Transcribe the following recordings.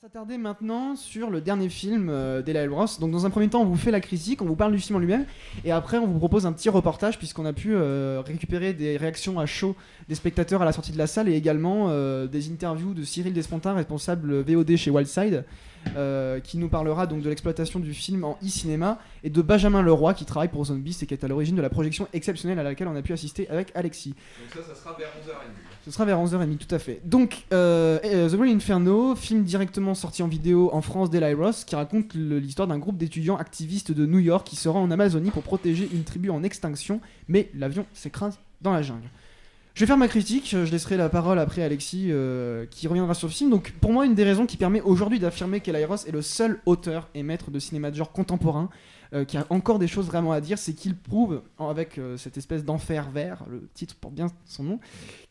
S'attarder maintenant sur le dernier film d'Eli Roth. Donc dans un premier temps, on vous fait la critique, on vous parle du film en lui-même, et après on vous propose un petit reportage puisqu'on a pu récupérer des réactions à chaud des spectateurs à la sortie de la salle et également des interviews de Cyril Despontin, responsable VOD chez Wildside, qui nous parlera donc de l'exploitation du film en e-cinéma, et de Benjamin Leroy qui travaille pour Zombie et qui est à l'origine de la projection exceptionnelle à laquelle on a pu assister avec Alexis. Donc ça sera vers 11h30. Ce sera vers 11h30, tout à fait. Donc, The Green Inferno, film directement sorti en vidéo en France d'Eli Roth, qui raconte l'histoire d'un groupe d'étudiants activistes de New York qui se rend en Amazonie pour protéger une tribu en extinction, mais l'avion s'écrase dans la jungle. Je vais faire ma critique, je laisserai la parole après à Alexis qui reviendra sur le film. Donc, pour moi, une des raisons qui permet aujourd'hui d'affirmer qu'Eli Roth est le seul auteur et maître de cinéma de genre contemporain qui a encore des choses vraiment à dire, c'est qu'il prouve, avec cette espèce d'enfer vert, le titre porte bien son nom,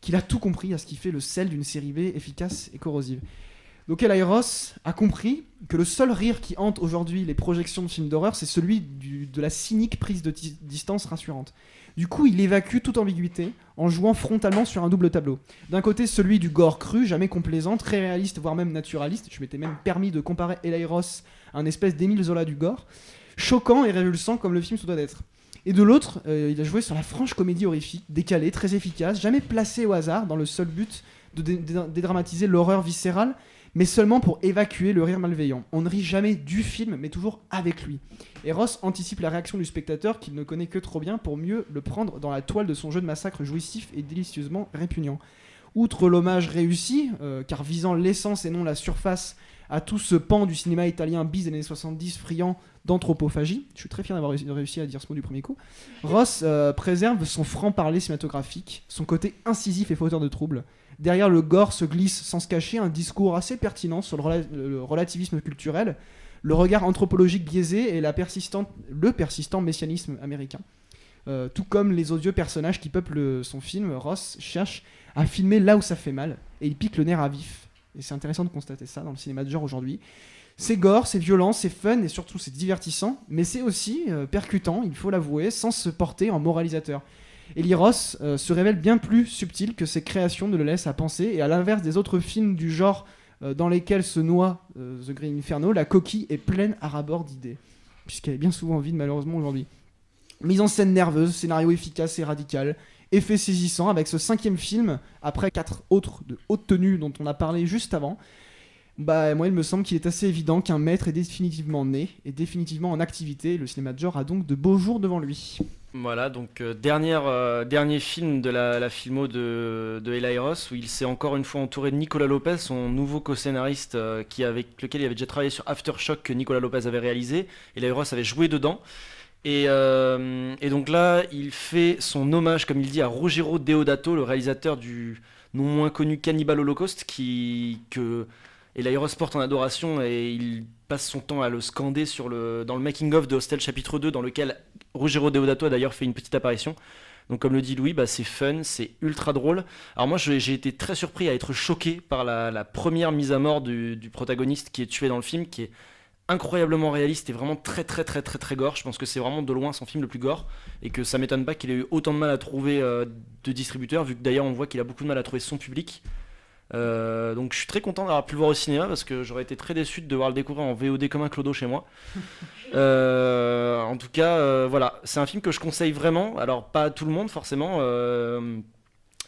qu'il a tout compris à ce qui fait le sel d'une série B efficace et corrosive. Donc Eli Roth a compris que le seul rire qui hante aujourd'hui les projections de films d'horreur, c'est celui de la cynique prise de distance rassurante. Du coup, il évacue toute ambiguïté en jouant frontalement sur un double tableau. D'un côté, celui du gore cru, jamais complaisant, très réaliste, voire même naturaliste. Je m'étais même permis de comparer Eli Roth à un espèce d'Émile Zola du gore. Choquant et révulsant comme le film se doit d'être. Et de l'autre, il a joué sur la franche comédie horrifique, décalée, très efficace, jamais placée au hasard dans le seul but de dédramatiser l'horreur viscérale, mais seulement pour évacuer le rire malveillant. On ne rit jamais du film, mais toujours avec lui. Et Roth anticipe la réaction du spectateur qu'il ne connaît que trop bien pour mieux le prendre dans la toile de son jeu de massacre jouissif et délicieusement répugnant. Outre l'hommage réussi, car visant l'essence et non la surface, à tout ce pan du cinéma italien bis des années 70 friand d'anthropophagie, je suis très fier d'avoir réussi à dire ce mot du premier coup, Roth préserve son franc-parler cinématographique, son côté incisif et fauteur de troubles. Derrière le gore se glisse sans se cacher un discours assez pertinent sur le relativisme culturel, le regard anthropologique biaisé et le persistant messianisme américain. Tout comme les odieux personnages qui peuplent son film, Roth cherche à filmer là où ça fait mal, et il pique le nerf à vif. Et c'est intéressant de constater ça dans le cinéma de genre aujourd'hui. C'est gore, c'est violent, c'est fun et surtout c'est divertissant, mais c'est aussi percutant, il faut l'avouer, sans se porter en moralisateur. Eli Roth se révèle bien plus subtil que ses créations ne le laissent à penser, et à l'inverse des autres films du genre dans lesquels se noie The Green Inferno, la coquille est pleine à ras-bord d'idées, puisqu'elle est bien souvent vide malheureusement aujourd'hui. Mise en scène nerveuse, scénario efficace et radical, effet saisissant avec ce 5e film, après 4 autres de haute tenue dont on a parlé juste avant. Moi il me semble qu'il est assez évident qu'un maître est définitivement né et définitivement en activité. Le cinéma de genre a donc de beaux jours devant lui. Voilà, donc dernier film de la filmo de Eli Roth, où il s'est encore une fois entouré de Nicolas Lopez, son nouveau co-scénariste avec lequel il avait déjà travaillé sur Aftershock que Nicolas Lopez avait réalisé. Eli Roth avait joué dedans. Et donc là, il fait son hommage, comme il dit, à Ruggero Deodato, le réalisateur du non moins connu Cannibal Holocaust, que Eli Roth porte en adoration, et il passe son temps à le scander dans le making-of de Hostel chapitre 2, dans lequel Ruggero Deodato a d'ailleurs fait une petite apparition. Donc comme le dit Louis, c'est fun, c'est ultra drôle. Alors moi j'ai été très surpris à être choqué par la première mise à mort du protagoniste qui est tué dans le film, qui est incroyablement réaliste et vraiment très très très très très gore. Je pense que c'est vraiment de loin son film le plus gore, et que ça m'étonne pas qu'il ait eu autant de mal à trouver de distributeurs, vu que d'ailleurs on voit qu'il a beaucoup de mal à trouver son public. Donc je suis très content d'avoir pu le voir au cinéma, parce que j'aurais été très déçu de devoir le découvrir en VOD comme un clodo chez moi. En tout cas, voilà, c'est un film que je conseille vraiment. Alors pas à tout le monde forcément,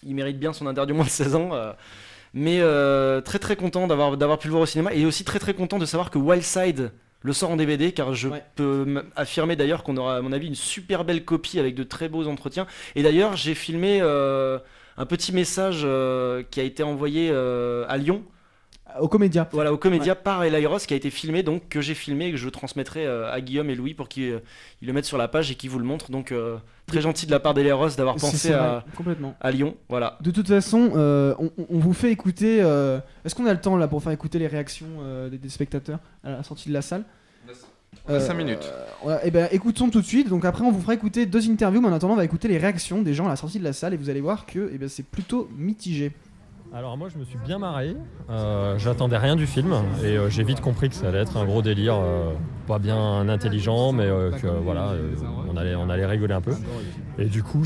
il mérite bien son interdit moins de 16 ans. Mais très très content d'avoir pu le voir au cinéma, et aussi très très content de savoir que Wildside le sort en DVD, car je peux affirmer d'ailleurs qu'on aura à mon avis une super belle copie avec de très beaux entretiens. Et d'ailleurs j'ai filmé un petit message qui a été envoyé à Lyon. Au Comédia. Voilà, au Comédia, par Eli Roth, qui a été filmé, donc que j'ai filmé et que je transmettrai à Guillaume et Louis pour qu'ils le mettent sur la page et qu'ils vous le montrent. Donc très gentil de la part d'Eli Roth d'avoir pensé à Lyon. Voilà. De toute façon, on vous fait écouter. Est-ce qu'on a le temps là pour faire écouter les réactions des spectateurs à la sortie de la salle? On a 5 minutes. Et ben écoutons tout de suite. Donc après on vous fera écouter 2 interviews, mais en attendant on va écouter les réactions des gens à la sortie de la salle, et vous allez voir que c'est plutôt mitigé. Alors moi je me suis bien marré, j'attendais rien du film et j'ai vite compris que ça allait être un gros délire, pas bien intelligent mais que voilà, on allait rigoler un peu. Et du coup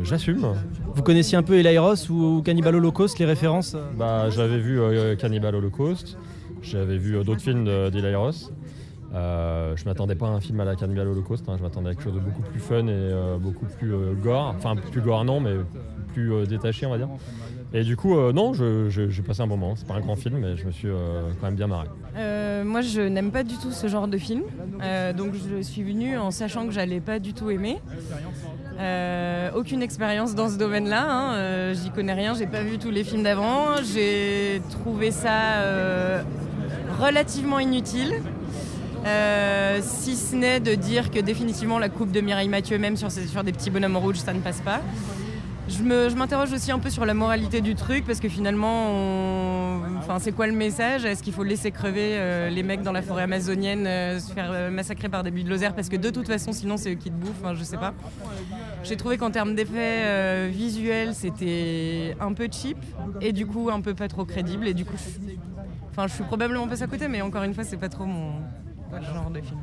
j'assume. Vous connaissiez un peu Eli Roth ou Cannibal Holocaust, les références Bah, j'avais vu Cannibal Holocaust, j'avais vu d'autres films d'Eli Roth. Je m'attendais pas à un film à la Cannibal Holocaust, je m'attendais à quelque chose de beaucoup plus fun et beaucoup plus gore, enfin plus gore non mais plus détaché on va dire. Et du coup non, j'ai passé un bon moment, c'est pas un grand film mais je me suis quand même bien marré. Moi je n'aime pas du tout ce genre de film, donc je suis venue en sachant que j'allais pas du tout aimer. Aucune expérience dans ce domaine-là, j'y connais rien, j'ai pas vu tous les films d'avant, j'ai trouvé ça relativement inutile. Si ce n'est de dire que définitivement la coupe de Mireille Mathieu, même sur des petits bonhommes rouges, ça ne passe pas. Je m'interroge aussi un peu sur la moralité du truc parce que finalement, c'est quoi le message ? Est-ce qu'il faut laisser crever les mecs dans la forêt amazonienne, se faire massacrer par des bulldozers parce que de toute façon sinon c'est eux qui te bouffent, je sais pas. J'ai trouvé qu'en termes d'effets visuels c'était un peu cheap et du coup un peu pas trop crédible et du coup je suis probablement passée à côté mais encore une fois c'est pas trop mon genre de film.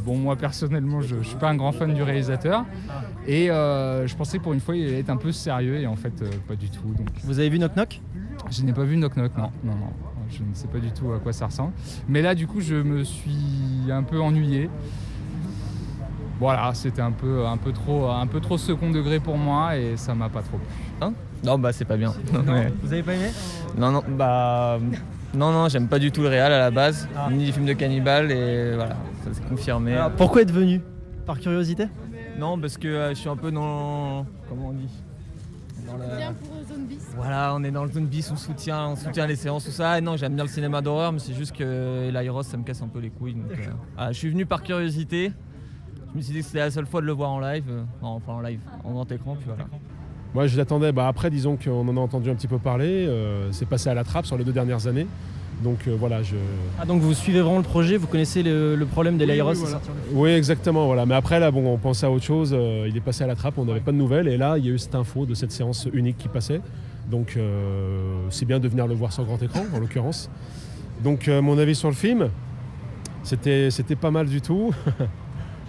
Moi personnellement je suis pas un grand fan du réalisateur et je pensais que pour une fois il allait être un peu sérieux et en fait pas du tout. Donc... Vous avez vu Knock Knock ? Je n'ai pas vu Knock Knock, non. Je ne sais pas du tout à quoi ça ressemble. Mais là du coup je me suis un peu ennuyé. Voilà, c'était un peu trop second degré pour moi et ça m'a pas trop plu. Non, c'est pas bien. Ouais. Vous avez pas aimé ? Non, j'aime pas du tout le réal à la base, ni les films de cannibales et voilà, ça s'est confirmé. Alors, pourquoi être venu ? Par curiosité ? Non, parce que je suis un peu dans... Comment on dit ? Bien pour Zone Bis. Voilà, on est dans le Zone Bis, on soutient les séances, tout ça. Et non, j'aime bien le cinéma d'horreur, mais c'est juste que Eli Roth, ça me casse un peu les couilles. Donc, je suis venu par curiosité. Je me suis dit que c'était la seule fois de le voir en live, en grand écran, puis voilà. Moi je l'attendais, après disons qu'on en a entendu un petit peu parler, c'est passé à la trappe sur les 2 dernières années, donc voilà donc vous suivez vraiment le projet, vous connaissez le problème d'Eli Roth, voilà. Oui exactement, voilà. Mais après là on pensait à autre chose, il est passé à la trappe, on n'avait pas de nouvelles et là il y a eu cette info de cette séance unique qui passait, donc c'est bien de venir le voir sur grand écran en l'occurrence. Donc mon avis sur le film, c'était pas mal du tout,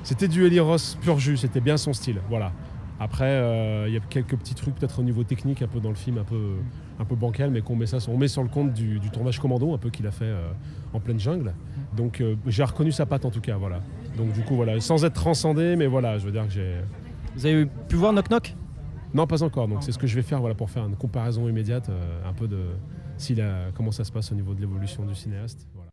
c'était du Eli Roth pur jus, c'était bien son style, voilà. Après, il y a quelques petits trucs peut-être au niveau technique, un peu dans le film, un peu bancal, mais on met sur le compte du tournage commando, un peu qu'il a fait en pleine jungle. Donc j'ai reconnu sa patte en tout cas, voilà. Donc du coup voilà, sans être transcendé, mais voilà, je veux dire que j'ai... Vous avez pu voir Knock Knock ? Non, pas encore. Donc c'est ce que je vais faire, voilà, pour faire une comparaison immédiate, un peu de comment ça se passe au niveau de l'évolution du cinéaste. Voilà.